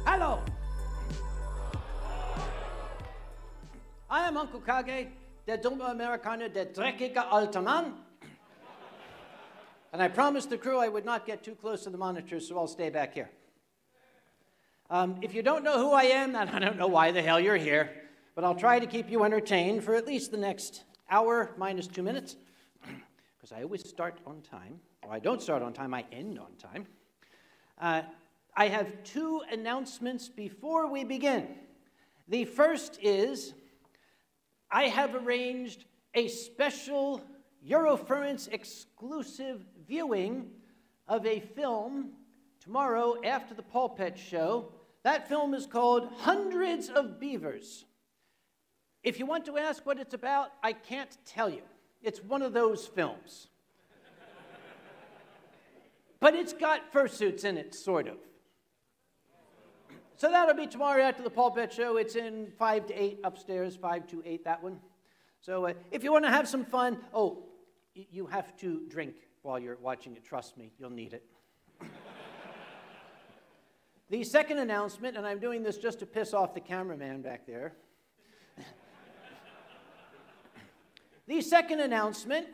Hallo! I am Uncle Kage, der dumme Amerikaner, der dreckige alte Mann. And I promised the crew I would not get too close to the monitors, so I'll stay back here. If you don't know who I am, then I don't know why the hell you're here, but I'll try to keep you entertained for at least the next hour minus 2 minutes, because I always start on time. Or I don't start on time, I end on time. I have 2 announcements before we begin. The first is, I have arranged a special Eurofurence exclusive viewing of a film tomorrow after the Powert show. That film is called Hundreds of Beavers. If you want to ask what it's about, I can't tell you. It's one of those films. But it's got fursuits in it, sort of. So that'll be tomorrow after the Powert show. It's in 5 to 8 upstairs, 5 to 8, that one. So if you want to have some fun, oh, you have to drink while you're watching it. Trust me, you'll need it. The second announcement, and I'm doing this just to piss off the cameraman back there. The second announcement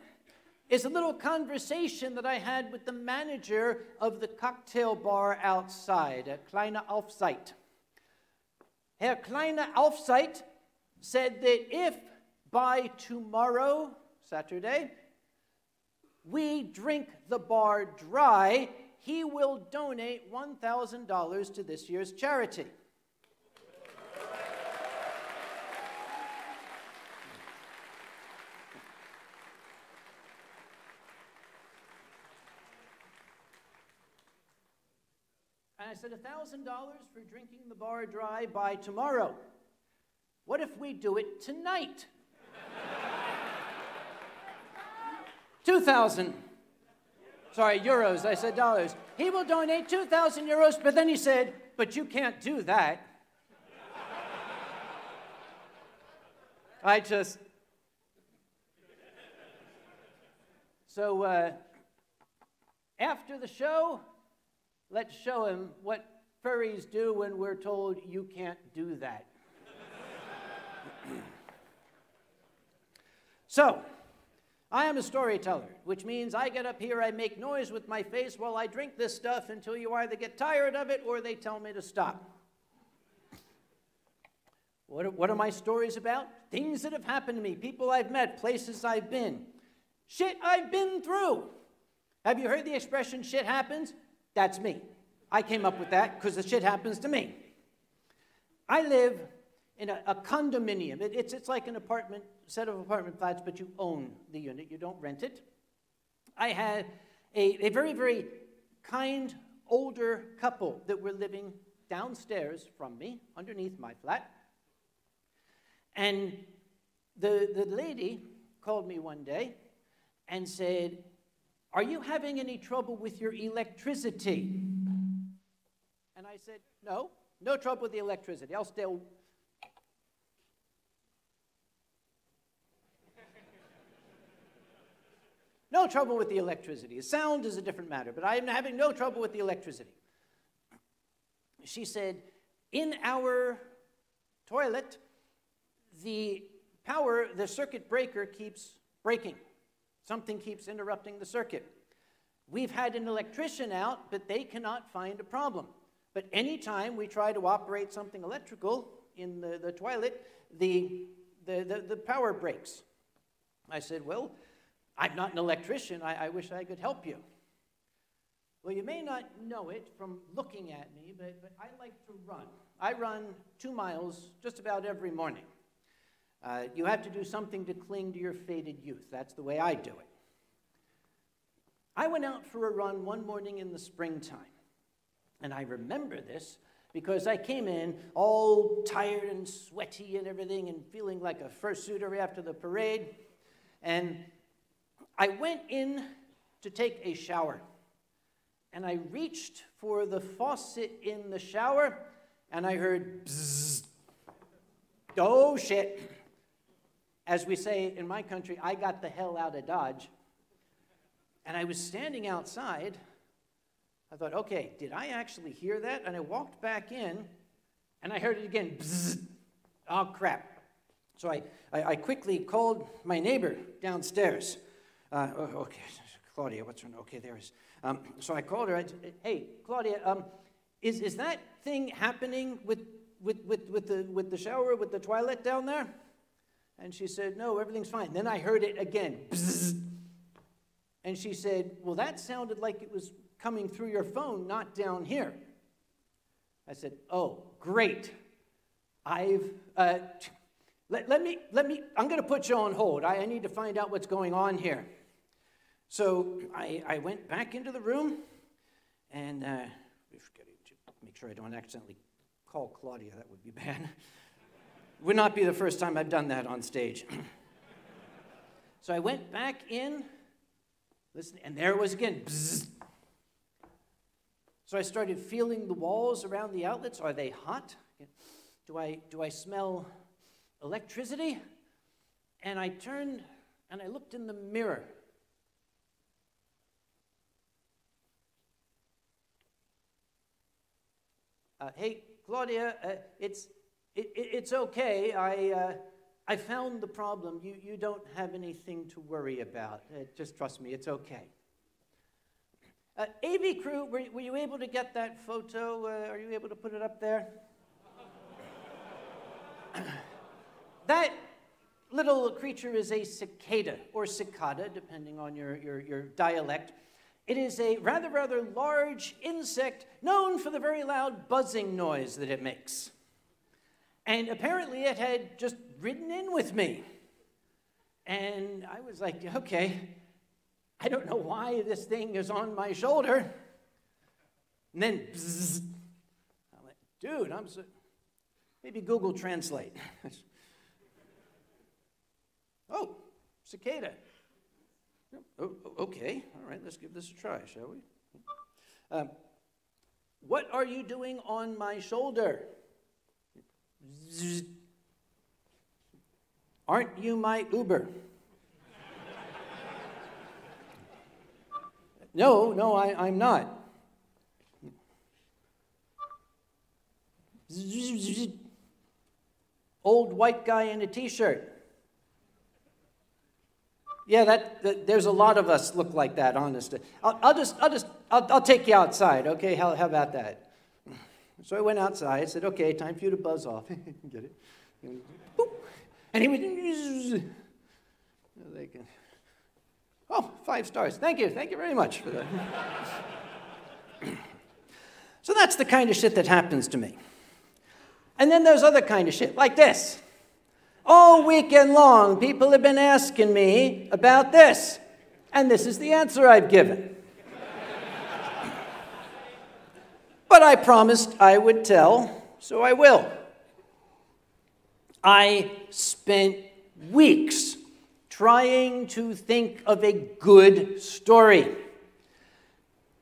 is a little conversation that I had with the manager of the cocktail bar outside, a Kleine Aufsicht. Herr Kleine Aufsicht said that if by tomorrow, Saturday, we drink the bar dry, he will donate $1,000 to this year's charity. And I said, $1,000 for drinking the bar dry by tomorrow. What if we do it tonight? 2,000. Sorry, euros. I said dollars. He will donate 2,000 euros, but then he said, but you can't do that. So after the show, let's show him what furries do when we're told you can't do that. So, I am a storyteller, which means I get up here, I make noise with my face while I drink this stuff until you either get tired of it or they tell me to stop. What are my stories about? Things that have happened to me, people I've met, places I've been, shit I've been through. Have you heard the expression, shit happens? That's me. I came up with that because the shit happens to me. I live in a condominium. It's like an apartment, set of apartment flats, but you own the unit. You don't rent it. I had a very, very kind, older couple that were living downstairs from me, underneath my flat. And the lady called me one day and said, "Are you having any trouble with your electricity?" And I said, no trouble with the electricity. I'll still... No trouble with the electricity. The sound is a different matter, but I am having no trouble with the electricity. She said, in our toilet, the circuit breaker keeps breaking. Something keeps interrupting the circuit. We've had an electrician out, but they cannot find a problem. But anytime we try to operate something electrical in the toilet, the power breaks. I said, well, I'm not an electrician. I wish I could help you. Well, you may not know it from looking at me, but I like to run. I run 2 miles just about every morning. You have to do something to cling to your faded youth. That's the way I do it. I went out for a run one morning in the springtime. And I remember this because I came in all tired and sweaty and everything and feeling like a fursuiter after the parade. And I went in to take a shower. And I reached for the faucet in the shower, and I heard bzzz. Oh, shit. As we say in my country, I got the hell out of Dodge. And I was standing outside, I thought, okay, did I actually hear that? And I walked back in, and I heard it again. Bzzz. Oh, crap. So I quickly called my neighbor downstairs. Okay, Claudia, what's her name? Okay, there is. So I called her. Hey, Claudia, is that thing happening with the shower, with the toilet down there? And she said, no, everything's fine. Then I heard it again. Bzzz. And she said, well, that sounded like it was coming through your phone, not down here. I said, oh, great. Let me, I'm going to put you on hold. I need to find out what's going on here. So I went back into the room, and make sure I don't accidentally call Claudia. That would be bad. Would not be the first time I've done that on stage. So I went back in, listen, and there it was again. Bzzz. So I started feeling the walls around the outlets. Are they hot? Do I smell electricity? And I turned and I looked in the mirror. Hey, Claudia, it's okay. I found the problem. You don't have anything to worry about. Just trust me, it's okay. AV crew, were you able to get that photo? Are you able to put it up there? That little creature is a cicada, or cicada, depending on your dialect. It is a rather large insect known for the very loud buzzing noise that it makes. And apparently it had just ridden in with me. And I was like, okay, I don't know why this thing is on my shoulder. And then, bzzz. I'm like, dude, maybe Google Translate. Oh, cicada. Oh, okay, all right, let's give this a try, shall we? What are you doing on my shoulder? Zzz. Aren't you my Uber? No, I'm not. Old white guy in a t-shirt. Yeah, there's a lot of us look like that, honestly. I'll take you outside, okay? How about that? So I went outside. I said, okay, time for you to buzz off. Get it? Boop. And he went, oh, 5 stars. Thank you very much for that. So that's the kind of shit that happens to me. And then there's other kind of shit, like this. All weekend long, people have been asking me about this, and this is the answer I've given. But I promised I would tell, so I will. I spent weeks trying to think of a good story.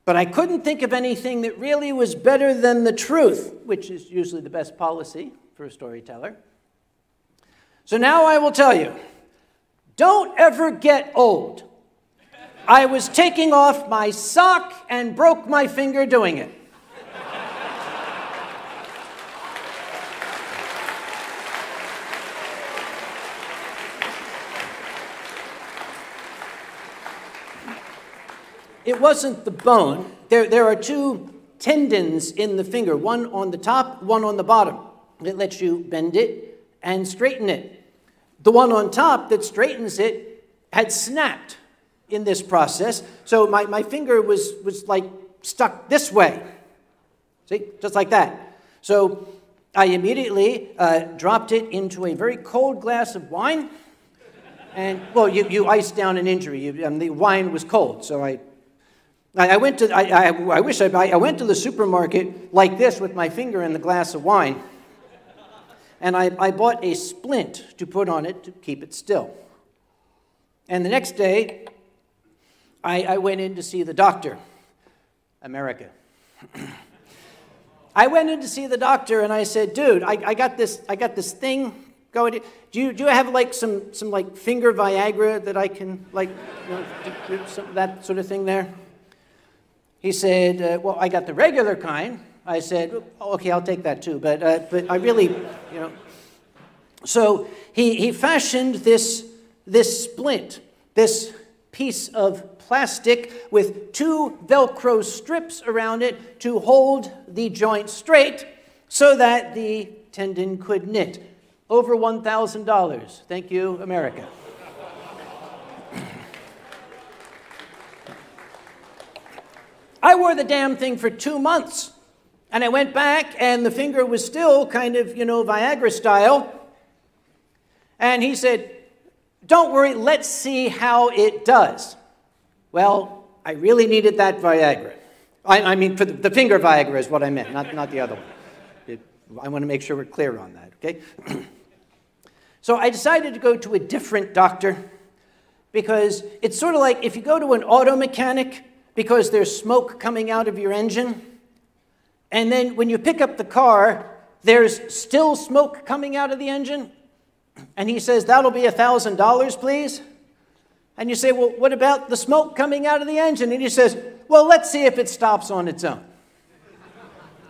But I couldn't think of anything that really was better than the truth, which is usually the best policy for a storyteller. So now I will tell you, don't ever get old. I was taking off my sock and broke my finger doing it. It wasn't the bone. There are 2 tendons in the finger, one on the top, one on the bottom. It lets you bend it and straighten it. The one on top that straightens it had snapped in this process, so my finger was like stuck this way. See, just like that. So I immediately dropped it into a very cold glass of wine, and well, you ice down an injury. The wine was cold, so I went to I went to the supermarket like this with my finger in the glass of wine. And I bought a splint to put on it to keep it still. And the next day, I went in to see the doctor. America. I went in to see the doctor, and I said, dude, I got this thing going. Do you have like some like finger Viagra that I can like do some, that sort of thing there? He said, well, I got the regular kind. I said, oh, okay, I'll take that too, but I really, you know. So he fashioned this splint, this piece of plastic with 2 Velcro strips around it to hold the joint straight so that the tendon could knit. Over $1,000. Thank you, America. I wore the damn thing for 2 months. And I went back, and the finger was still kind of, you know, Viagra style. And he said, don't worry, let's see how it does. Well, I really needed that Viagra. I mean, for the finger Viagra is what I meant, not the other one. I want to make sure we're clear on that, okay? So I decided to go to a different doctor because it's sort of like if you go to an auto mechanic because there's smoke coming out of your engine, and then when you pick up the car, there's still smoke coming out of the engine, and he says, that'll be $1,000, please. And you say, well, what about the smoke coming out of the engine? And he says, well, let's see if it stops on its own.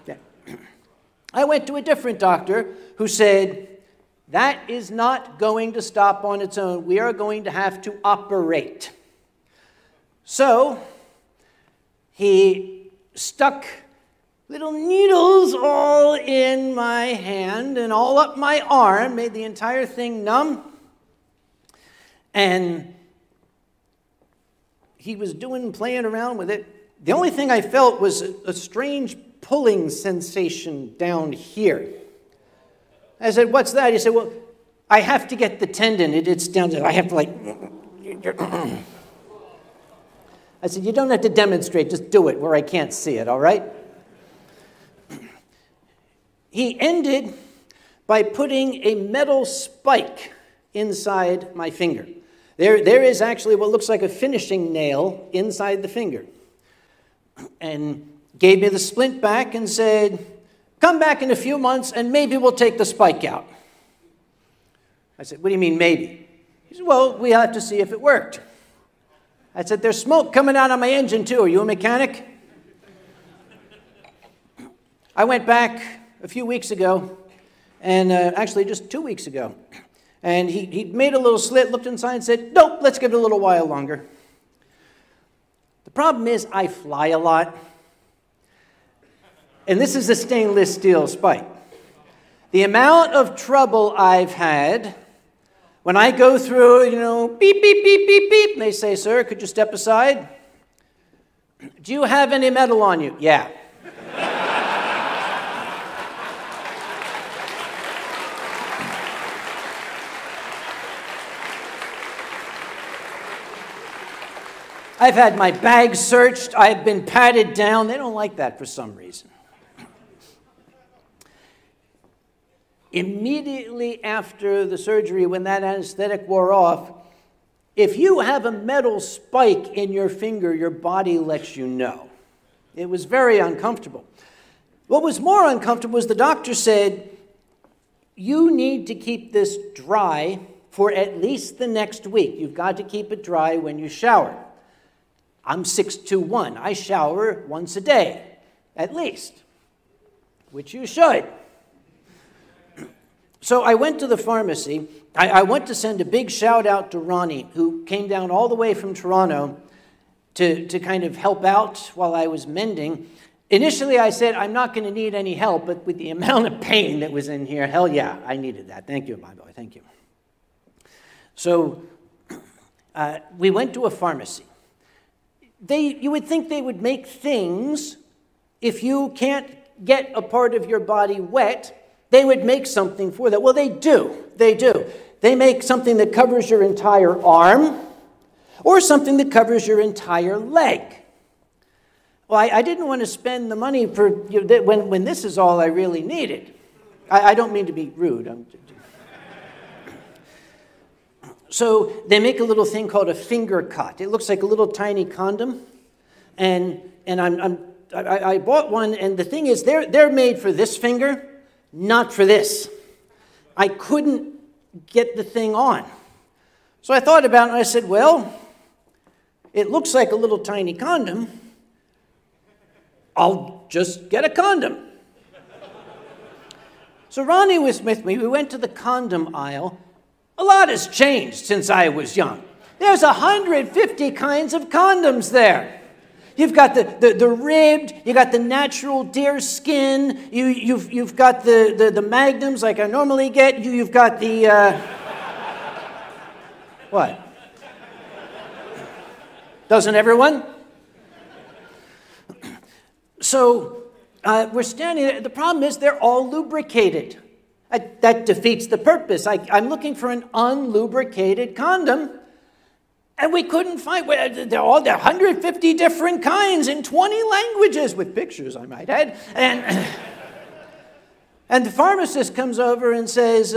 Okay. I went to a different doctor who said, that is not going to stop on its own. We are going to have to operate. So he stuck little needles all in my hand and all up my arm, made the entire thing numb. And he was playing around with it. The only thing I felt was a strange pulling sensation down here. I said, what's that? He said, well, I have to get the tendon. It's down there. I have to like... I said, you don't have to demonstrate. Just do it where I can't see it, all right? He ended by putting a metal spike inside my finger. There is actually what looks like a finishing nail inside the finger. And gave me the splint back and said, come back in a few months and maybe we'll take the spike out. I said, what do you mean maybe? He said, well, we have to see if it worked. I said, there's smoke coming out of my engine too. Are you a mechanic? I went back a few weeks ago, and actually just 2 weeks ago. And he made a little slit, looked inside and said, nope, let's give it a little while longer. The problem is I fly a lot. And this is a stainless steel spike. The amount of trouble I've had when I go through, you know, beep, beep, beep, beep, beep, and they say, sir, could you step aside? Do you have any metal on you? Yeah. I've had my bag searched. I've been patted down. They don't like that for some reason. Immediately after the surgery, when that anesthetic wore off, if you have a metal spike in your finger, your body lets you know. It was very uncomfortable. What was more uncomfortable was the doctor said, you need to keep this dry for at least the next week. You've got to keep it dry when you shower. I'm 6'1". I shower once a day, at least, which you should. So I went to the pharmacy. I went to send a big shout out to Ronnie, who came down all the way from Toronto to kind of help out while I was mending. Initially, I said, I'm not going to need any help, but with the amount of pain that was in here, hell yeah, I needed that. Thank you, my boy, thank you. So we went to a pharmacy. You would think they would make things, if you can't get a part of your body wet, they would make something for that. Well, they do. They do. They make something that covers your entire arm or something that covers your entire leg. Well, I didn't want to spend the money for when this is all I really needed. I don't mean to be rude. So they make a little thing called a finger cut. It looks like a little tiny condom. And I bought one, and the thing is, they're made for this finger, not for this. I couldn't get the thing on. So I thought about it, and I said, well, it looks like a little tiny condom, I'll just get a condom. So Ronnie was with me. We went to the condom aisle. A lot has changed since I was young. There's 150 kinds of condoms there. You've got the ribbed, you got the natural deer skin, you've got the magnums like I normally get, you've got the, what? Doesn't everyone? So we're standing there. The problem is they're all lubricated. That defeats the purpose. I'm looking for an unlubricated condom. And we couldn't find, there are 150 different kinds in 20 languages, with pictures, I might add. And the pharmacist comes over and says,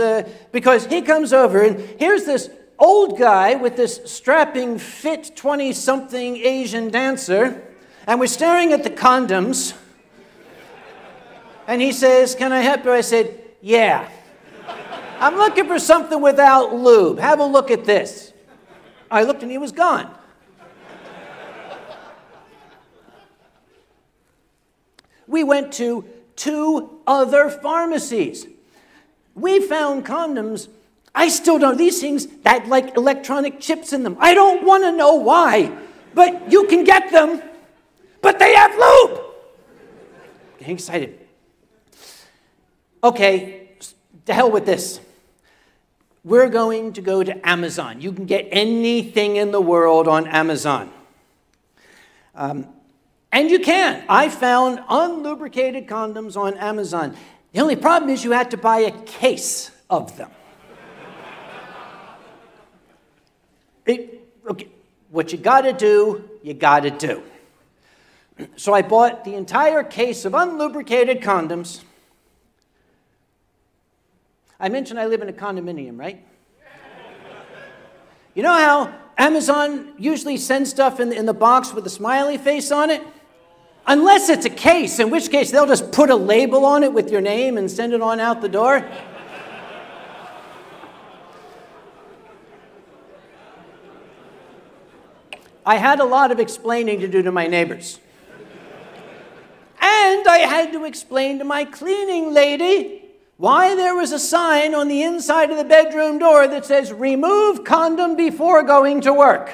because he comes over, and here's this old guy with this strapping, fit 20-something Asian dancer, and we're staring at the condoms. And he says, can I help you? I said, yeah. I'm looking for something without lube. Have a look at this. I looked and he was gone. We went to 2 other pharmacies. We found condoms. I still don't, these things had like electronic chips in them. I don't want to know why, but you can get them, but they have lube. Getting excited. Okay, to hell with this. We're going to go to Amazon. You can get anything in the world on Amazon. And you can. I found unlubricated condoms on Amazon. The only problem is you had to buy a case of them. Okay, what you got to do, you got to do. So I bought the entire case of unlubricated condoms. I mentioned I live in a condominium, right? You know how Amazon usually sends stuff in the box with a smiley face on it? Unless it's a case, in which case they'll just put a label on it with your name and send it on out the door. I had a lot of explaining to do to my neighbors. And I had to explain to my cleaning lady why there was a sign on the inside of the bedroom door that says, remove condom before going to work.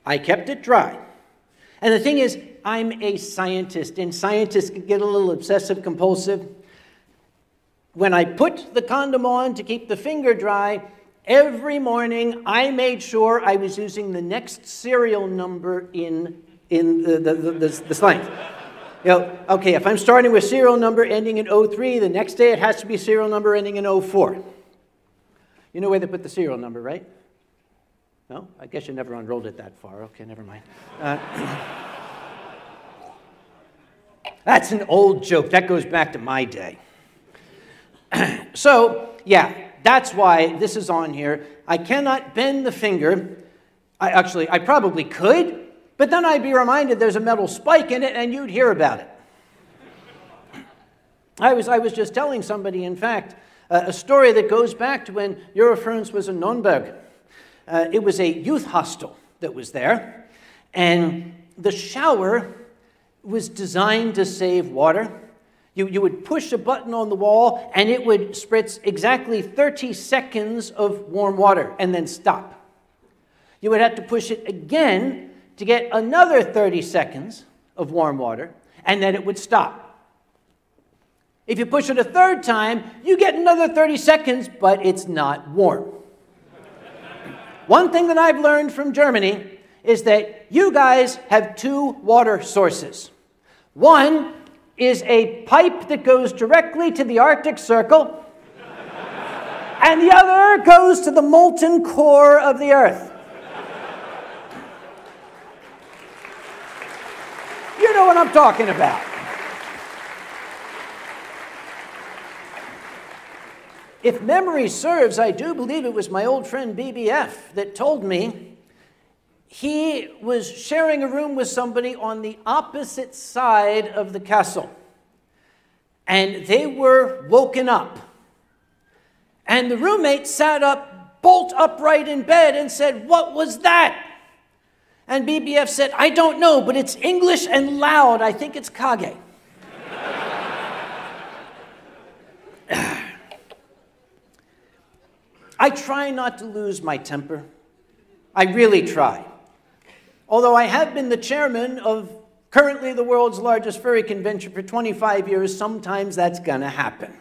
I kept it dry. And the thing is, I'm a scientist, and scientists can get a little obsessive compulsive. When I put the condom on to keep the finger dry, every morning I made sure I was using the next serial number in the slang. You know, okay, if I'm starting with serial number ending in 03, the next day it has to be serial number ending in 04. You know where they put the serial number, right? No? I guess you never unrolled it that far. Okay, never mind. That's an old joke. That goes back to my day. So, yeah, that's why this is on here. I cannot bend the finger. I probably could, but then I'd be reminded there's a metal spike in it and you'd hear about it. I was just telling somebody, in fact, a story that goes back to when Eurofurence was in Nürnberg. It was a youth hostel that was there, and the shower was designed to save water. You would push a button on the wall, and it would spritz exactly 30 seconds of warm water and then stop. You would have to push it again to get another 30 seconds of warm water, and then it would stop. If you push it a third time, you get another 30 seconds, but it's not warm. One thing that I've learned from Germany is that you guys have 2 water sources. One is a pipe that goes directly to the Arctic Circle, and the other goes to the molten core of the Earth. You know what I'm talking about. If memory serves, I do believe it was my old friend BBF that told me, he was sharing a room with somebody on the opposite side of the castle. And they were woken up. And the roommate sat up, bolt upright in bed, and said, "What was that?" And BBF said, "I don't know, but it's English and loud. I think it's Kage." I try not to lose my temper. I really try. Although I have been the chairman of currently the world's largest furry convention for 25 years, sometimes that's going to happen.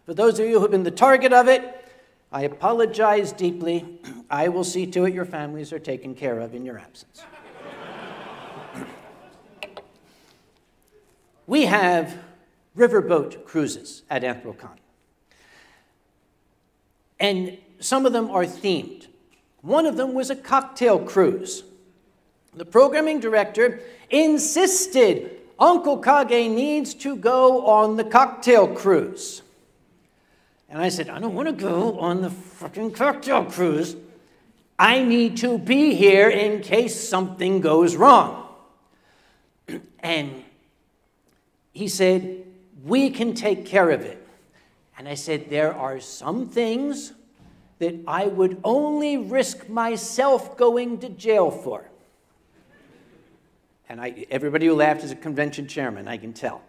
For those of you who have been the target of it, I apologize deeply. I will see to it your families are taken care of in your absence. We have riverboat cruises at Anthrocon. And some of them are themed. One of them was a cocktail cruise. The programming director insisted Uncle Kage needs to go on the cocktail cruise. And I said, "I don't want to go on the fucking cocktail cruise. I need to be here in case something goes wrong." And he said, "We can take care of it." And I said, "There are some things that I would only risk myself going to jail for." And everybody who laughed is a convention chairman, I can tell.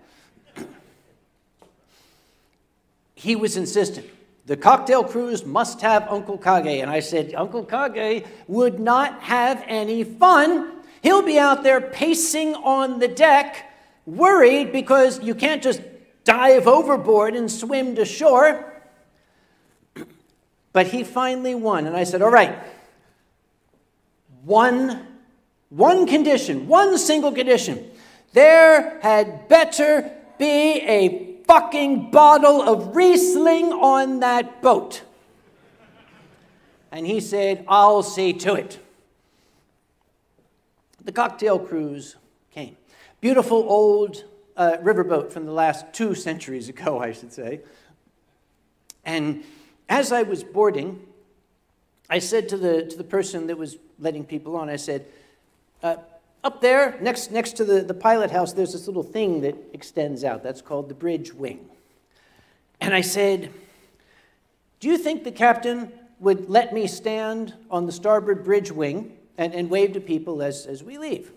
He was insistent. The cocktail cruise must have Uncle Kage. And I said, "Uncle Kage would not have any fun. He'll be out there pacing on the deck, worried because you can't just dive overboard and swim to shore." But he finally won. And I said, "All right, one condition, one single condition. There had better be a fucking bottle of Riesling on that boat." And he said, "I'll see to it." The cocktail cruise came. Beautiful old riverboat from the last 2 centuries ago, I should say. And as I was boarding, I said to the person that was letting people on, I said, "Up there, next to the pilot house, there's this little thing that extends out. That's called the bridge wing." And I said, "Do you think the captain would let me stand on the starboard bridge wing and wave to people as we leave?"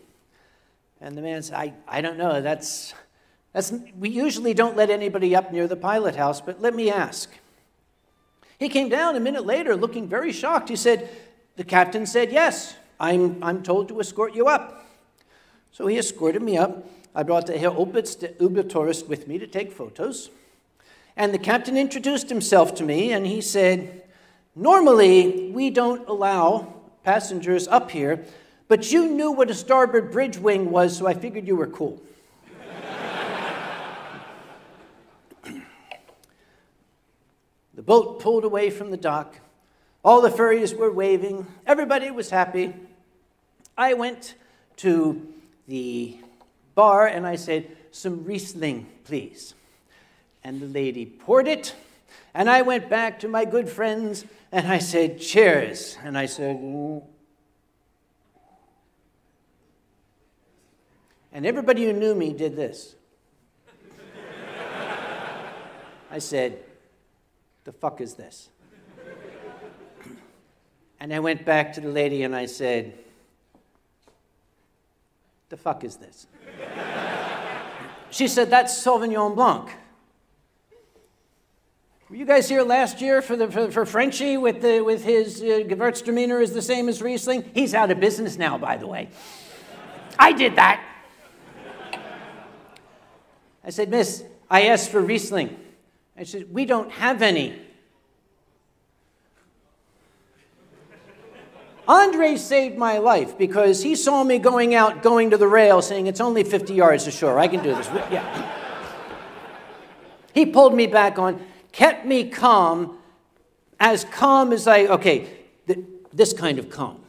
And the man said, I don't know. We usually don't let anybody up near the pilot house, but let me ask." He came down a minute later looking very shocked. He said, "The captain said, yes, I'm told to escort you up." So he escorted me up. I brought the Herr Obertourist with me to take photos. And the captain introduced himself to me, and he said, "Normally, we don't allow passengers up here, but you knew what a starboard bridge wing was, so I figured you were cool." The boat pulled away from the dock. All the furries were waving. Everybody was happy. I went to the bar and I said, "Some Riesling, please." And the lady poured it. And I went back to my good friends and I said, "Cheers." And I said, And everybody who knew me did this. I said, "The fuck is this?" And I went back to the lady and I said, "The fuck is this?" She said, "That's Sauvignon Blanc." Were you guys here last year for Frenchie with his Gewürztraminer is the same as Riesling? He's out of business now, by the way. I did that. I said, "Miss, I asked for Riesling." I said, "We don't have any." Andre saved my life because he saw me going to the rail saying, "It's only 50 yards to shore. I can do this." Yeah. He pulled me back on, kept me calm as this kind of calm.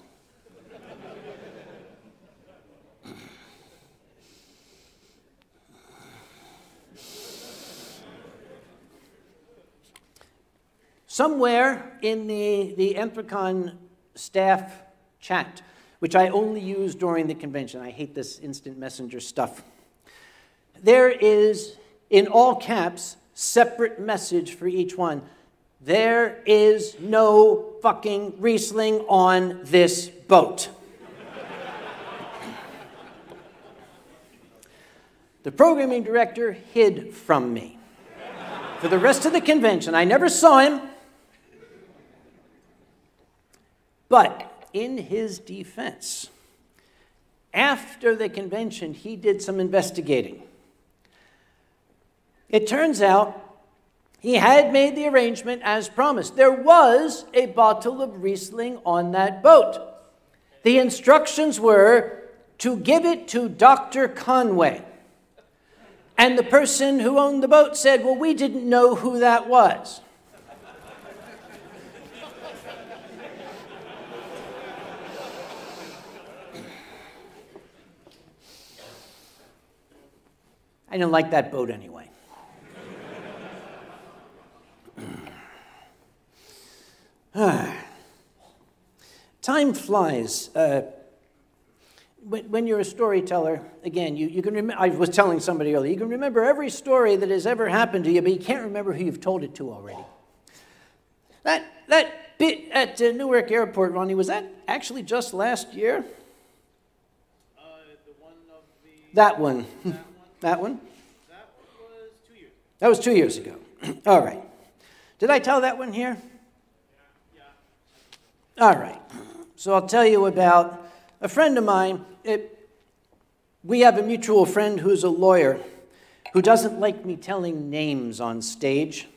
Somewhere in the Anthrocon staff chat, which I only use during the convention. I hate this instant messenger stuff. There is, in all caps, separate message for each one. There is no fucking Riesling on this boat. The programming director hid from me for the rest of the convention. I never saw him. But in his defense, after the convention, he did some investigating. It turns out he had made the arrangement as promised. There was a bottle of Riesling on that boat. The instructions were to give it to Dr. Conway. And the person who owned the boat said, well, we didn't know who that was. I didn't like that boat anyway. Time flies. When you're a storyteller, again, you can remember, I was telling somebody earlier, you can remember every story that has ever happened to you, but you can't remember who you've told it to already. That bit at Newark Airport, Ronnie, was that actually just last year? The one of the... That one. That one? That was 2 years. That was 2 years ago. All right. Did I tell that one here? Yeah. All right. So I'll tell you about a friend of mine. We have a mutual friend who's a lawyer who doesn't like me telling names on stage.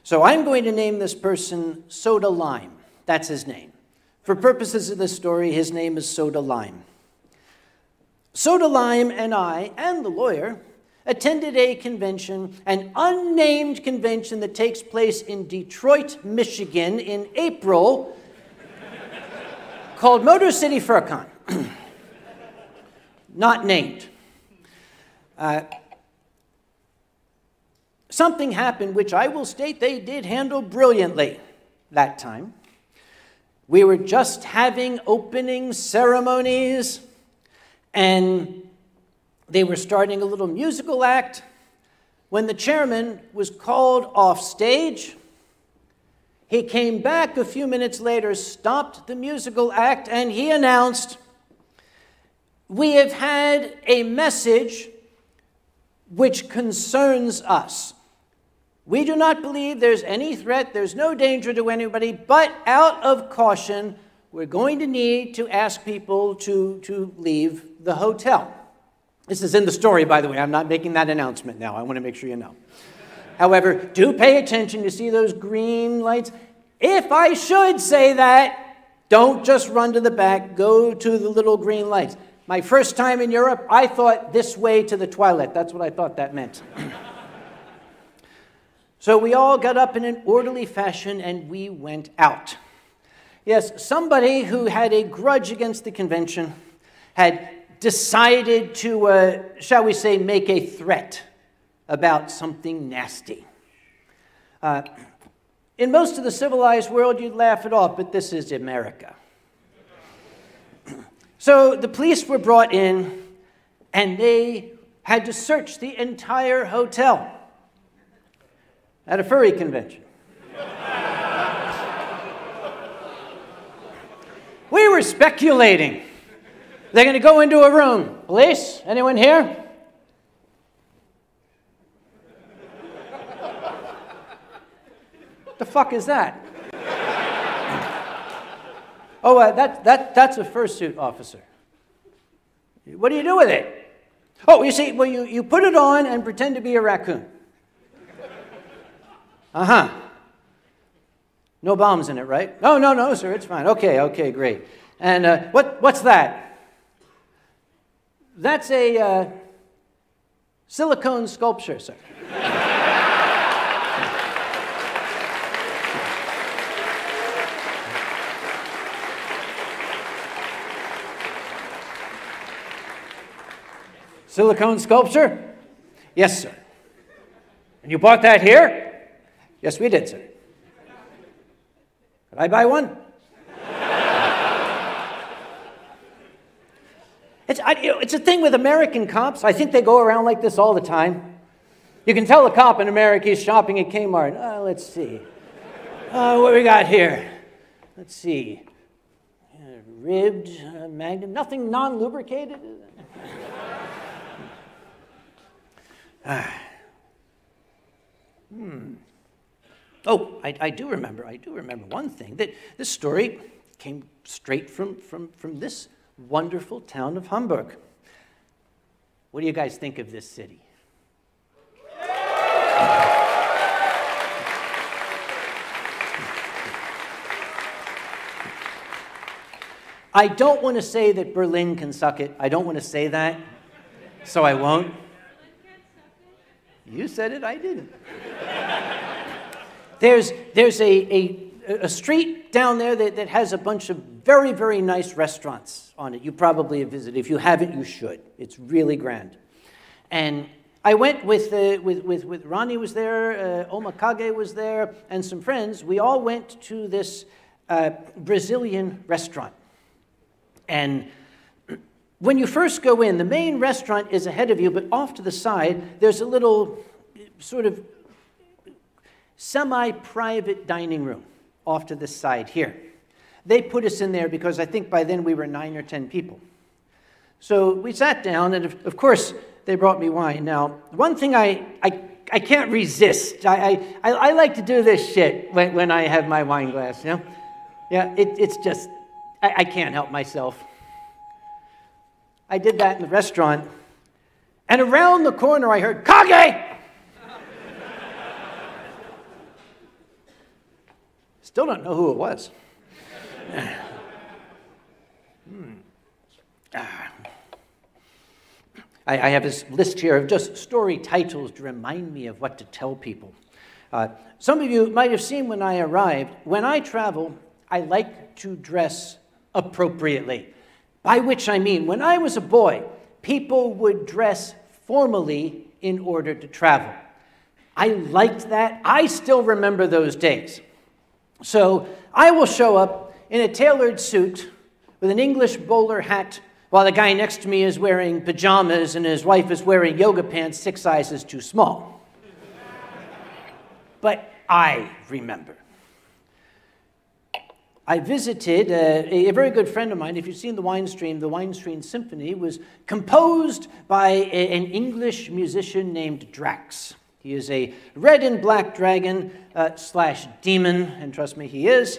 So I'm going to name this person Soda Lime. That's his name. For purposes of this story, his name is Soda Lime. Soda Lime and I, and the lawyer, attended a convention, an unnamed convention that takes place in Detroit, Michigan in April, called Motor City FurCon. Not named. Something happened which I will state they did handle brilliantly that time. We were just having opening ceremonies, and they were starting a little musical act when the chairman was called off stage. He came back a few minutes later, stopped the musical act, and he announced, "We have had a message which concerns us. We do not believe there's any threat, there's no danger to anybody, but out of caution, we're going to need to ask people to leave the hotel." This is in the story, by the way. I'm not making that announcement now. I want to make sure you know. However, do pay attention. You see those green lights? If I should say that, don't just run to the back. Go to the little green lights. My first time in Europe, I thought this way to the toilet. That's what I thought that meant. So we all got up in an orderly fashion and we went out. Yes, somebody who had a grudge against the convention had decided to, shall we say, make a threat about something nasty. In most of the civilized world, you'd laugh it off, but this is America. So the police were brought in, and they had to search the entire hotel at a furry convention. We were speculating. They're going to go into a room. Police, anyone here? What the fuck is that? Oh, that's a fursuit, officer. What do you do with it? Oh, you see, well, you put it on and pretend to be a raccoon. Uh-huh. No bombs in it, right? No, sir, it's fine. Okay, great. And what's that? That's a silicone sculpture, sir. Silicone sculpture? Yes, sir. And you bought that here? Yes, we did, sir. Could I buy one? It's a thing with American cops. I think they go around like this all the time. You can tell a cop in America he's shopping at Kmart. Let's see. What we got here? Let's see. Ribbed, Magnum, nothing non-lubricated. Oh, I do remember one thing. That this story came straight from this wonderful town of Hamburg. What do you guys think of this city? I don't want to say that Berlin can suck it. I don't want to say that, so I won't. You said it, I didn't. There's a street down there that has a bunch of very, very nice restaurants on it. You probably have visited. If you haven't, you should. It's really grand. And I went with Ronnie was there, Oma Kage was there, and some friends. We all went to this Brazilian restaurant. And when you first go in, the main restaurant is ahead of you, but off to the side, there's a little sort of semi-private dining room off to the side here. They put us in there because I think by then we were 9 or 10 people. So we sat down, and of course, they brought me wine. Now, one thing I can't resist. I like to do this shit when I have my wine glass, you know? Yeah, it's just... I can't help myself. I did that in the restaurant, and around the corner I heard, Kage! Still don't know who it was. I have this list here of just story titles to remind me of what to tell people. Some of you might have seen when I arrived, when I travel, I like to dress appropriately. By which I mean, when I was a boy, people would dress formally in order to travel. I liked that. I still remember those days. So I will show up in a tailored suit with an English bowler hat while the guy next to me is wearing pajamas and his wife is wearing yoga pants 6 sizes too small. But I remember. I visited a very good friend of mine. If you've seen the Wine Stream Symphony was composed by an English musician named Drax. He is a red and black dragon / demon, and trust me, he is.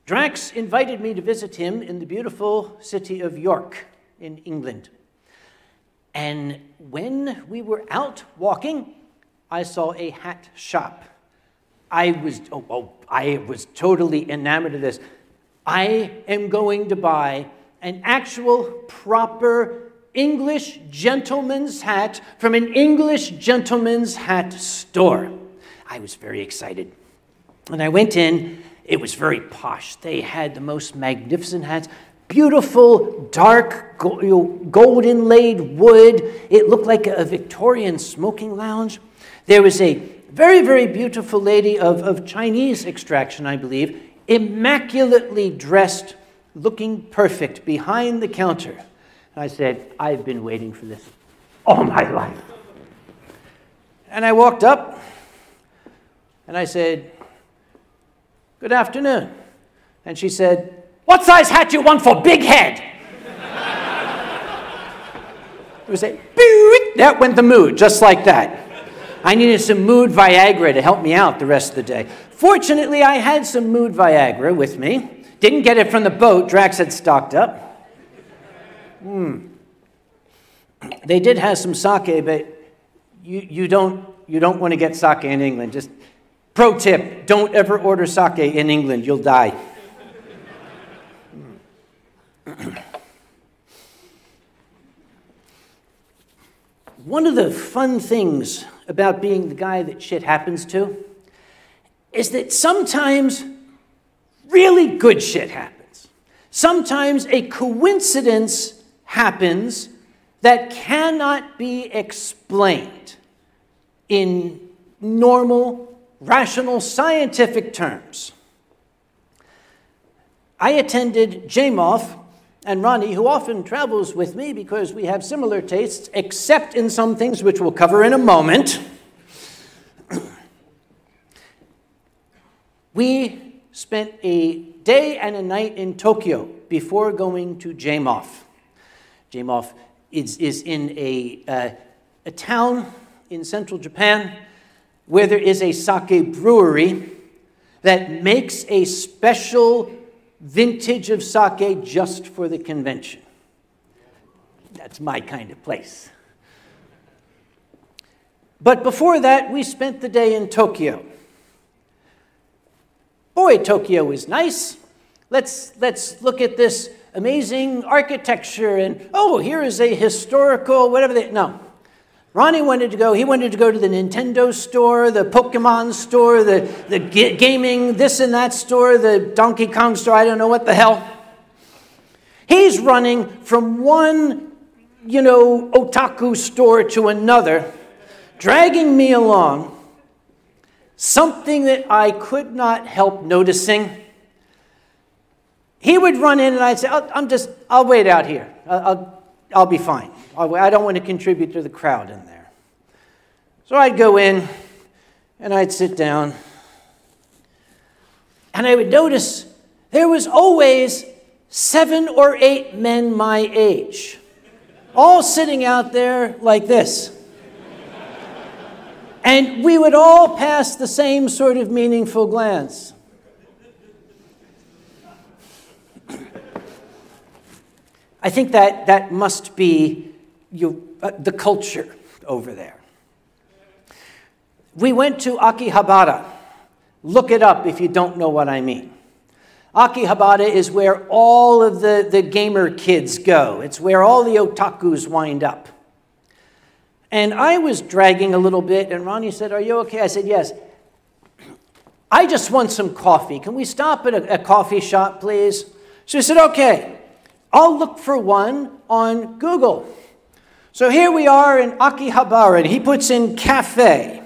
Drax invited me to visit him in the beautiful city of York in England. And when we were out walking, I saw a hat shop. I was totally enamored of this. I am going to buy an actual proper English gentleman's hat from an English gentleman's hat store. I was very excited. When I went in, it was very posh. They had the most magnificent hats, beautiful, dark, gold inlaid wood. It looked like a Victorian smoking lounge. There was a very, very beautiful lady of Chinese extraction, I believe, immaculately dressed, looking perfect behind the counter. And I said, I've been waiting for this all my life. And I walked up, and I said, good afternoon. And she said, what size hat do you want for big head? It was a, that went the mood, just like that. I needed some mood Viagra to help me out the rest of the day. Fortunately, I had some mood Viagra with me. Didn't get it from the boat. Drax had stocked up. They did have some sake, but you don't want to get sake in England. Just pro tip, don't ever order sake in England. You'll die. One of the fun things about being the guy that shit happens to is that sometimes really good shit happens. Sometimes a coincidence happens that cannot be explained in normal, rational, scientific terms. I attended JMOF and Ronnie, who often travels with me because we have similar tastes, except in some things which we'll cover in a moment, we spent a day and a night in Tokyo before going to Jamoff. Jamoff is in a town in central Japan where there is a sake brewery that makes a special vintage of sake just for the convention. That's my kind of place. But before that, we spent the day in Tokyo. Boy, Tokyo is nice. Let's look at this amazing architecture and, oh, here is a historical, whatever they, no. Ronnie wanted to go to the Nintendo store, the Pokemon store, the gaming, this and that store, the Donkey Kong store, I don't know what the hell. He's running from one, otaku store to another, dragging me along. Something that I could not help noticing. He would run in and I'd say, I'll wait out here. I'll be fine. I don't want to contribute to the crowd in there. So I'd go in and I'd sit down and I would notice there was always 7 or 8 men my age, all sitting out there like this. And we would all pass the same sort of meaningful glance. I think that must be the culture over there. We went to Akihabara. Look it up if you don't know what I mean. Akihabara is where all of the gamer kids go. It's where all the otakus wind up. And I was dragging a little bit, and Ronnie said, "Are you okay?" I said, "Yes. I just want some coffee. Can we stop at a coffee shop, please?" She said, "Okay. I'll look for one on Google." So here we are in Akihabara, and he puts in cafe.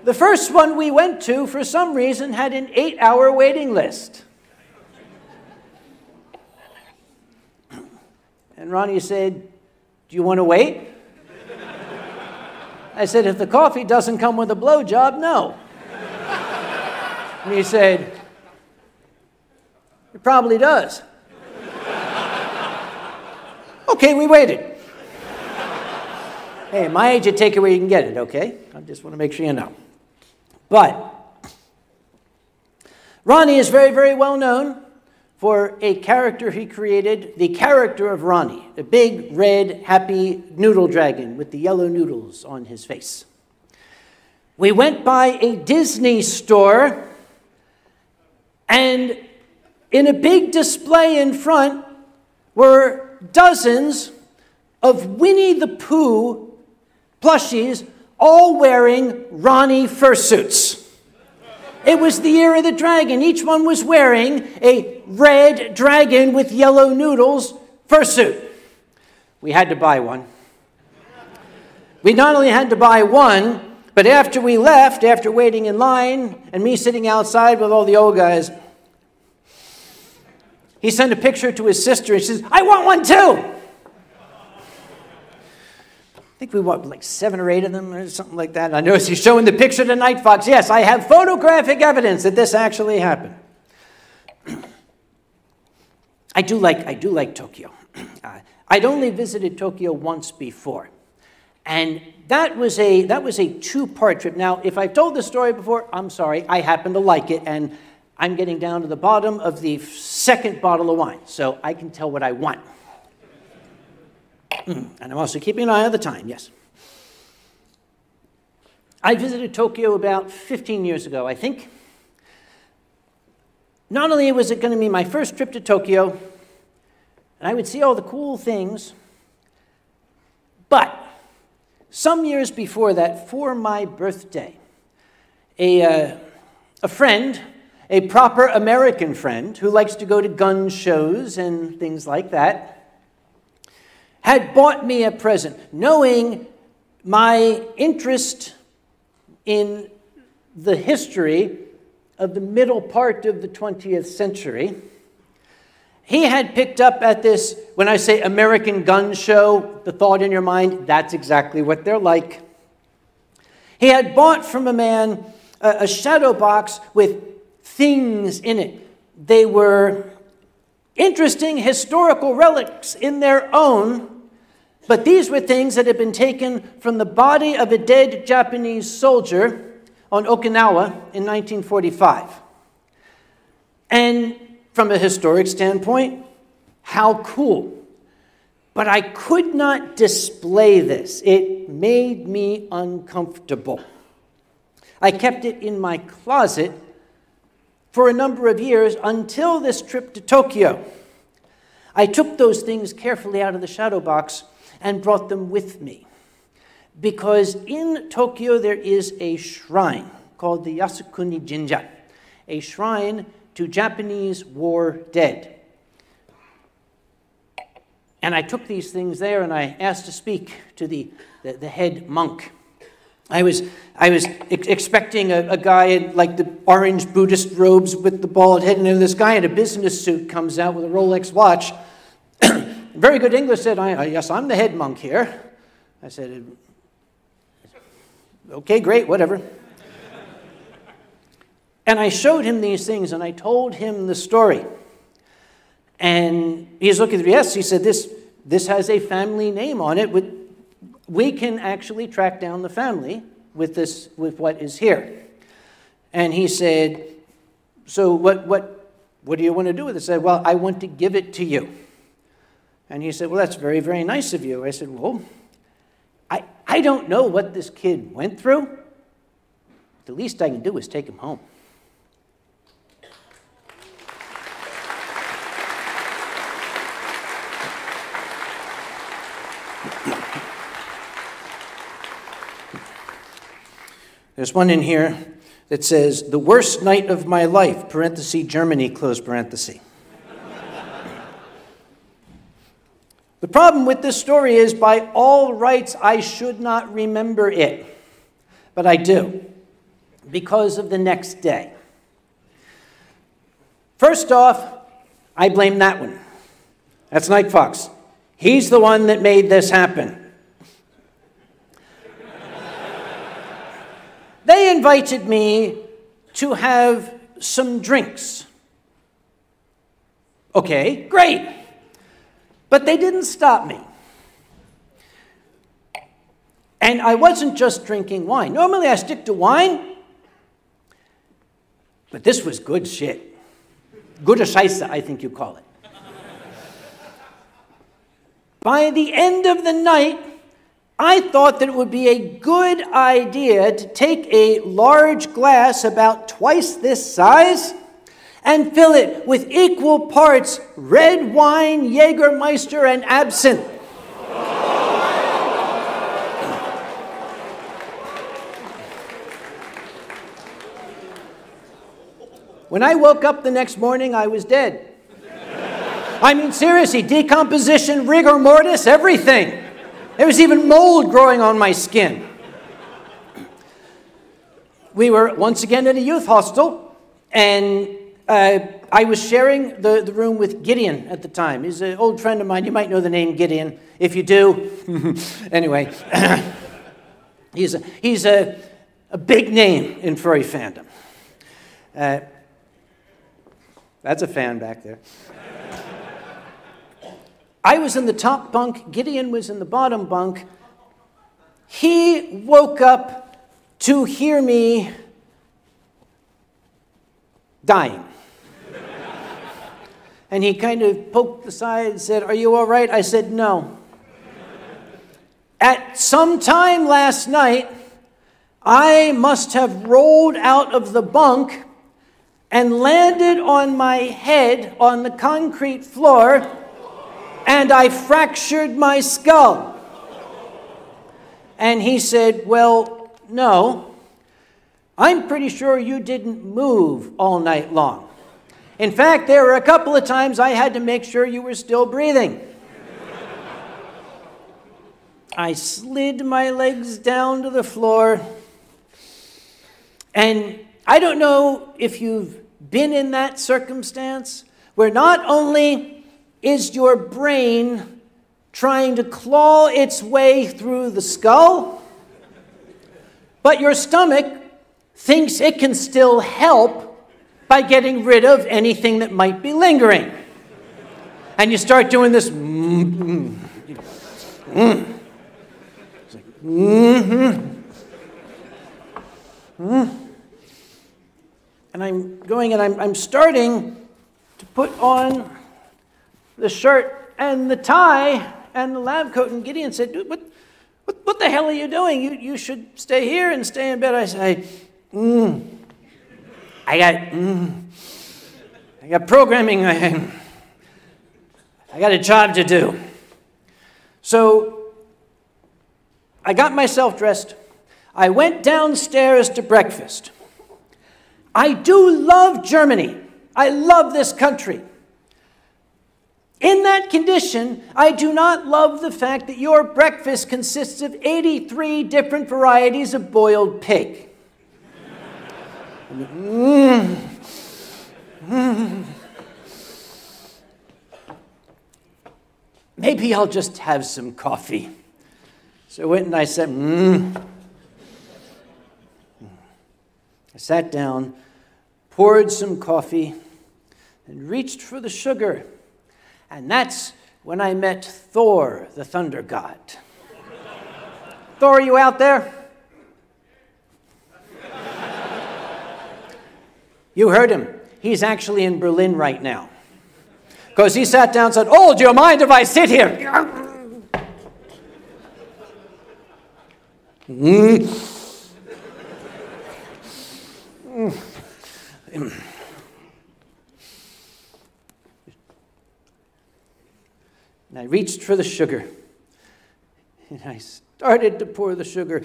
The first one we went to, for some reason, had an 8-hour waiting list. And Ronnie said, "Do you want to wait?" I said, "If the coffee doesn't come with a blowjob, no." And he said, "It probably does." Okay, we waited. Hey, at my age, you take it where you can get it, okay? I just want to make sure you know. But Ronnie is very, very well known for a character he created, the character of Ronnie, a big, red, happy noodle dragon with the yellow noodles on his face. We went by a Disney store, and in a big display in front were dozens of Winnie the Pooh plushies, all wearing Ronnie fursuits. It was the year of the dragon. Each one was wearing a red dragon with yellow noodles fursuit. We had to buy one. We not only had to buy one, but after we left, after waiting in line, and me sitting outside with all the old guys, he sent a picture to his sister and she says, "I want one too." I think we want like 7 or 8 of them or something like that. And I noticed he's showing the picture to Night Fox. Yes, I have photographic evidence that this actually happened. I do like Tokyo. I'd only visited Tokyo once before. And that was a 2-part trip. Now, if I've told this story before, I'm sorry. I happen to like it. And I'm getting down to the bottom of the 2nd bottle of wine. So I can tell what I want. And I'm also keeping an eye on the time, yes. I visited Tokyo about 15 years ago, I think. Not only was it going to be my first trip to Tokyo, and I would see all the cool things, but some years before that, for my birthday, a friend, a proper American friend who likes to go to gun shows and things like that, had bought me a present, knowing my interest in the history of the middle part of the 20th century. He had picked up at this, when I say American gun show, the thought in your mind, that's exactly what they're like. He had bought from a man a shadow box with things in it. They were interesting historical relics in their own, but these were things that had been taken from the body of a dead Japanese soldier on Okinawa in 1945. And from a historic standpoint, how cool. But I could not display this. It made me uncomfortable. I kept it in my closet for a number of years until this trip to Tokyo. I took those things carefully out of the shadow box and brought them with me. Because in Tokyo there is a shrine called the Yasukuni Jinja, a shrine to Japanese war dead. And I took these things there and I asked to speak to the head monk. I was expecting a guy in like the orange Buddhist robes with the bald head, and then this guy in a business suit comes out with a Rolex watch. Very good English, said, yes, I'm the head monk here. I said, okay, great, whatever. And I showed him these things, and I told him the story. And he's looking at me, yes, he said, this has a family name on it. We can actually track down the family with what is here. And he said, so what do you want to do with it? I said, well, I want to give it to you. And he said, well, that's very, very nice of you. I said, well, I don't know what this kid went through. The least I can do is take him home. There's one in here that says, the worst night of my life, parenthesis, Germany, close parenthesis. The problem with this story is, by all rights, I should not remember it. But I do, because of the next day. First off, I blame that one. That's Night Fox. He's the one that made this happen. They invited me to have some drinks. Okay, great. But they didn't stop me. And I wasn't just drinking wine. Normally I stick to wine, but this was good shit. Gute Scheiße, I think you call it. By the end of the night, I thought that it would be a good idea to take a large glass about twice this size and fill it with equal parts red wine, Jägermeister, and absinthe. When I woke up the next morning, I was dead. I mean, seriously, decomposition, rigor mortis, everything. There was even mold growing on my skin. We were once again at a youth hostel, and I was sharing the room with Gideon at the time. He's an old friend of mine. You might know the name Gideon. If you do, anyway, he's a big name in furry fandom. That's a fan back there. I was in the top bunk. Gideon was in the bottom bunk. He woke up to hear me dying. And he kind of poked the side and said, "Are you all right?" I said, "No." At some time last night, I must have rolled out of the bunk and landed on my head on the concrete floor, and I fractured my skull. And he said, "Well, no, I'm pretty sure you didn't move all night long. In fact, there were a couple of times I had to make sure you were still breathing." I slid my legs down to the floor, and I don't know if you've been in that circumstance where not only is your brain trying to claw its way through the skull, but your stomach thinks it can still help by getting rid of anything that might be lingering. And you start doing this, It's like, And I'm going and I'm starting to put on the shirt and the tie and the lab coat. And Gideon said, "Dude, what the hell are you doing? You should stay here and stay in bed." I say, I got programming. I got a job to do. So I got myself dressed. I went downstairs to breakfast. I do love Germany. I love this country. In that condition, I do not love the fact that your breakfast consists of 83 different varieties of boiled pig. Maybe I'll just have some coffee. So I went and I said, I sat down, poured some coffee, and reached for the sugar. And that's when I met Thor, the thunder god. Thor, are you out there? You heard him. He's actually in Berlin right now. Because he sat down and said, "Oh, do you mind if I sit here?" And I reached for the sugar. And I started to pour the sugar.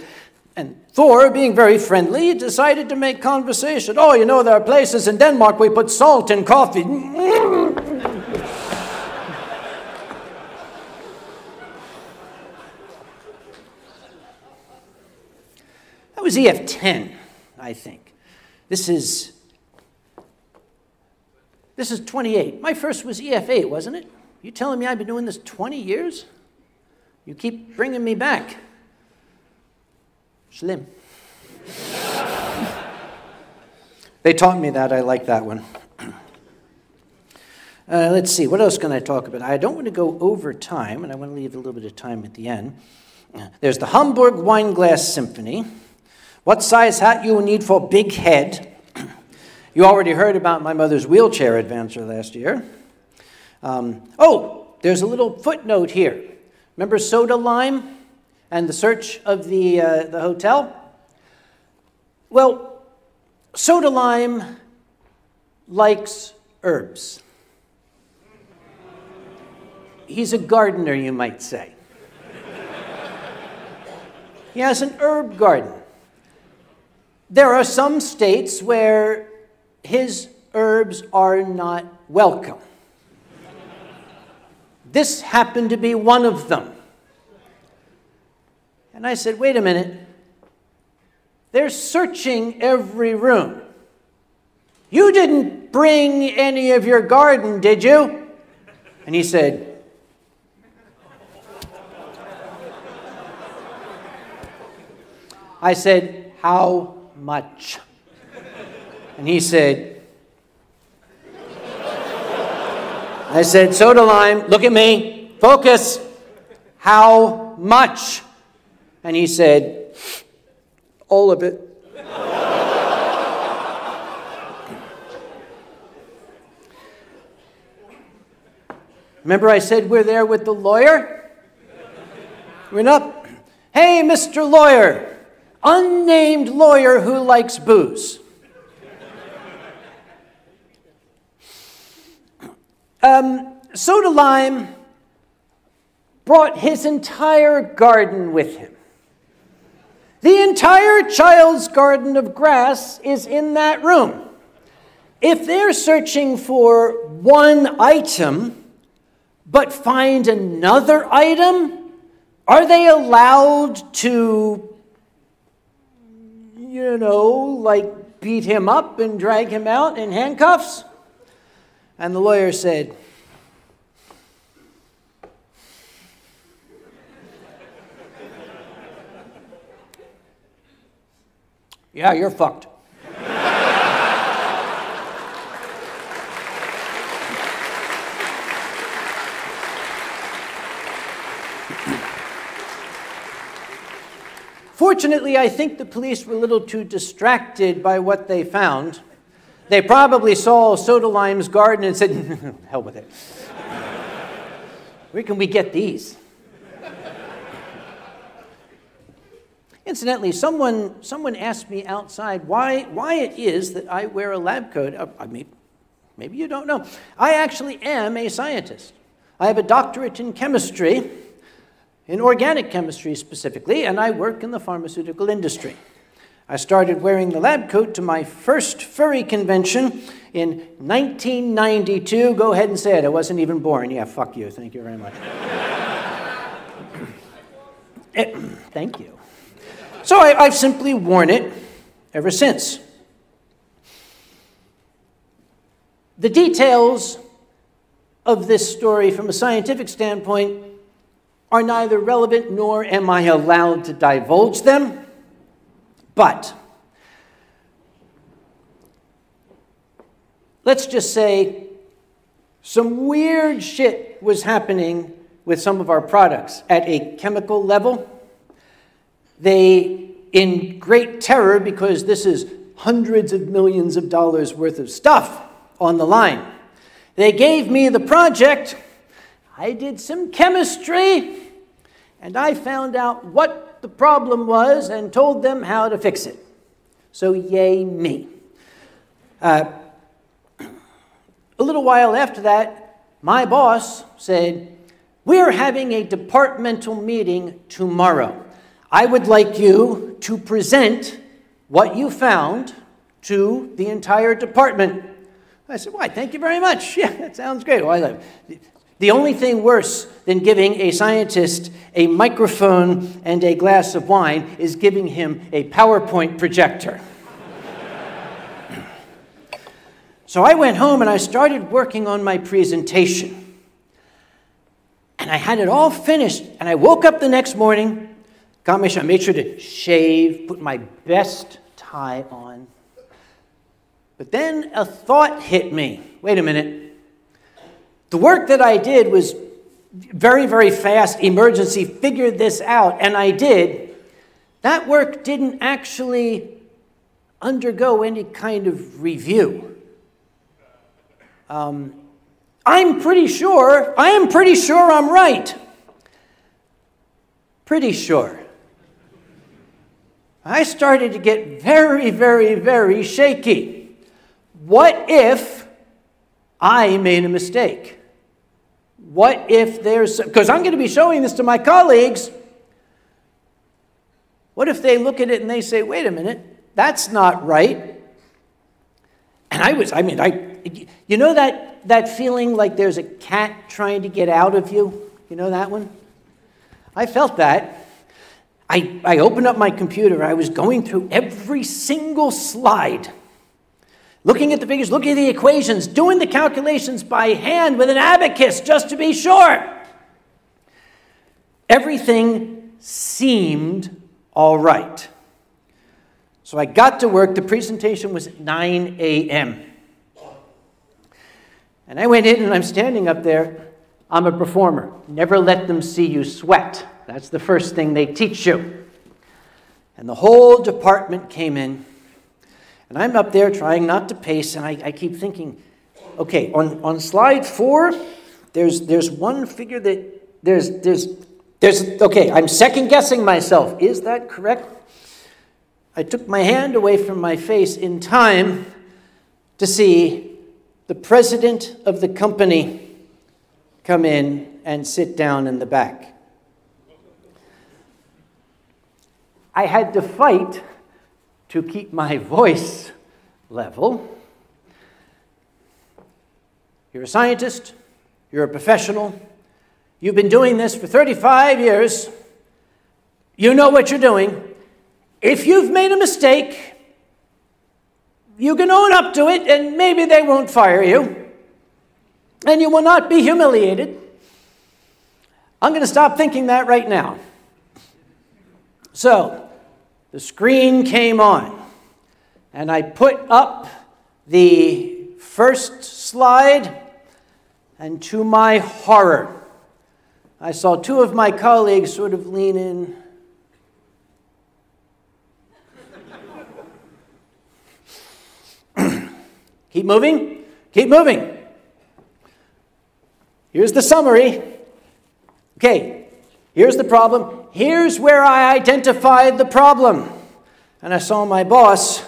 And Thor, being very friendly, decided to make conversation. "Oh, you know, there are places in Denmark we put salt in coffee." That was EF10, I think. This is 28. My first was EF8, wasn't it? You telling me I've been doing this 20 years? You keep bringing me back. Schlimm. They taught me that. I like that one. Let's see. What else can I talk about? I don't want to go over time, and I want to leave a little bit of time at the end. There's the Hamburg Wine Glass Symphony. What size hat you will need for big head. You already heard about my mother's wheelchair advancer last year. Oh, there's a little footnote here. Remember Soda Lime and the search of the hotel? Well, Soda Lime likes herbs. He's a gardener, you might say. He has an herb garden. There are some states where his herbs are not welcome. This happened to be one of them. And I said, "Wait a minute. They're searching every room. You didn't bring any of your garden, did you?" And he said, I said, "How much?" And he said, I said, "Soda Lime, look at me, focus. How much?" And he said, "All of it." Remember I said we're there with the lawyer? Went up. "Hey, Mr. Lawyer, unnamed lawyer who likes booze. Soda Lime brought his entire garden with him. The entire child's garden of grass is in that room. If they're searching for one item, but find another item, are they allowed to, like beat him up and drag him out in handcuffs? And the lawyer said, yeah, you're fucked. Fortunately, I think the police were a little too distracted by what they found. They probably saw Soda Lime's garden and said, hell with it. Where can we get these? Incidentally, someone asked me outside why it is that I wear a lab coat. Maybe you don't know. I actually am a scientist. I have a doctorate in chemistry, in organic chemistry specifically, and I work in the pharmaceutical industry. I started wearing the lab coat to my first furry convention in 1992. Go ahead and say it. I wasn't even born. Yeah, fuck you. Thank you very much. Thank you. So I've simply worn it ever since. The details of this story from a scientific standpoint are neither relevant nor am I allowed to divulge them, but let's just say some weird shit was happening with some of our products at a chemical level. They, in great terror, because this is hundreds of millions of dollars worth of stuff on the line, they gave me the project. I did some chemistry, and I found out what the problem was and told them how to fix it. So yay me. A little while after that, my boss said, we're having a departmental meeting tomorrow. I would like you to present what you found to the entire department. I said, why, thank you very much. Yeah, that sounds great. Well, the only thing worse than giving a scientist a microphone and a glass of wine is giving him a PowerPoint projector. So I went home and I started working on my presentation. And I had it all finished. And I woke up the next morning, got my shot, made sure to shave, put my best tie on. But then a thought hit me. Wait a minute. The work that I did was very, very fast, emergency, figured this out, and I did. That work didn't actually undergo any kind of review. I am pretty sure I'm right. Pretty sure. I started to get very, very, very shaky. What if I made a mistake? What if there's, because I'm going to be showing this to my colleagues. What if they look at it and they say, wait a minute, that's not right? And you know that feeling like there's a cat trying to get out of you? You know that one? I felt that. I opened up my computer. I was going through every single slide, looking at the figures, looking at the equations, doing the calculations by hand with an abacus just to be sure. Everything seemed all right. So I got to work. The presentation was at 9 a.m. And I went in and I'm standing up there. I'm a performer. Never let them see you sweat. That's the first thing they teach you. And the whole department came in. And I'm up there trying not to pace, and I keep thinking, okay, on slide 4, there's one figure that there's okay, I'm second guessing myself. Is that correct? I took my hand away from my face in time to see the president of the company come in and sit down in the back. I had to fight to keep my voice level. You're a scientist, you're a professional, you've been doing this for 35 years, you know what you're doing. If you've made a mistake, you can own up to it, and maybe they won't fire you, and you will not be humiliated. I'm going to stop thinking that right now. So, the screen came on, and I put up the first slide, and to my horror, I saw two of my colleagues sort of lean in. Keep moving, keep moving. Here's the summary. Okay, here's the problem. Here's where I identified the problem. And I saw my boss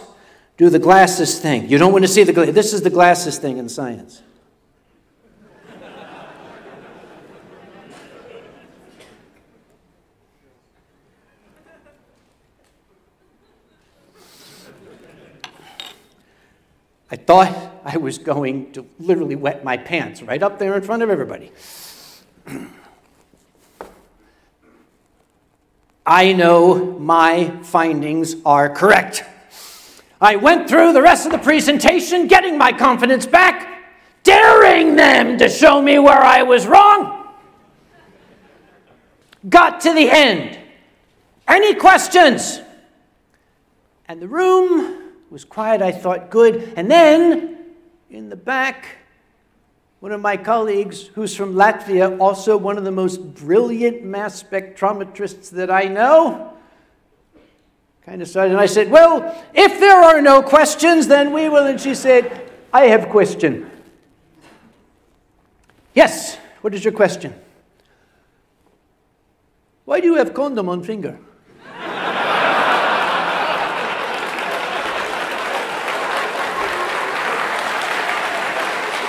do the glasses thing. You don't want to see the glasses. This is the glasses thing in science. I thought I was going to literally wet my pants right up there in front of everybody. I know my findings are correct. I went through the rest of the presentation, getting my confidence back, daring them to show me where I was wrong. Got to the end. Any questions? And the room was quiet. I thought, good. And then, in the back, one of my colleagues, who's from Latvia, also one of the most brilliant mass spectrometrists that I know, kind of started, and I said, well, if there are no questions, then we will. And she said, I have a question. Yes, what is your question? Why do you have condom on finger?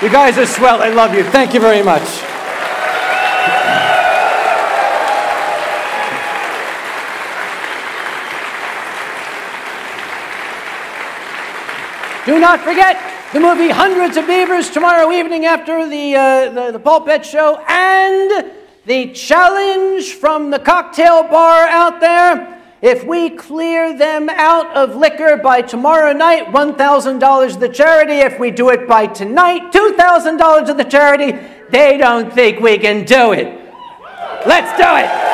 You guys are swell. I love you. Thank you very much. Do not forget the movie Hundreds of Beavers tomorrow evening after the pulpit show, and the challenge from the cocktail bar out there. If we clear them out of liquor by tomorrow night, $1,000 to the charity. If we do it by tonight, $2,000 to the charity. They don't think we can do it. Let's do it.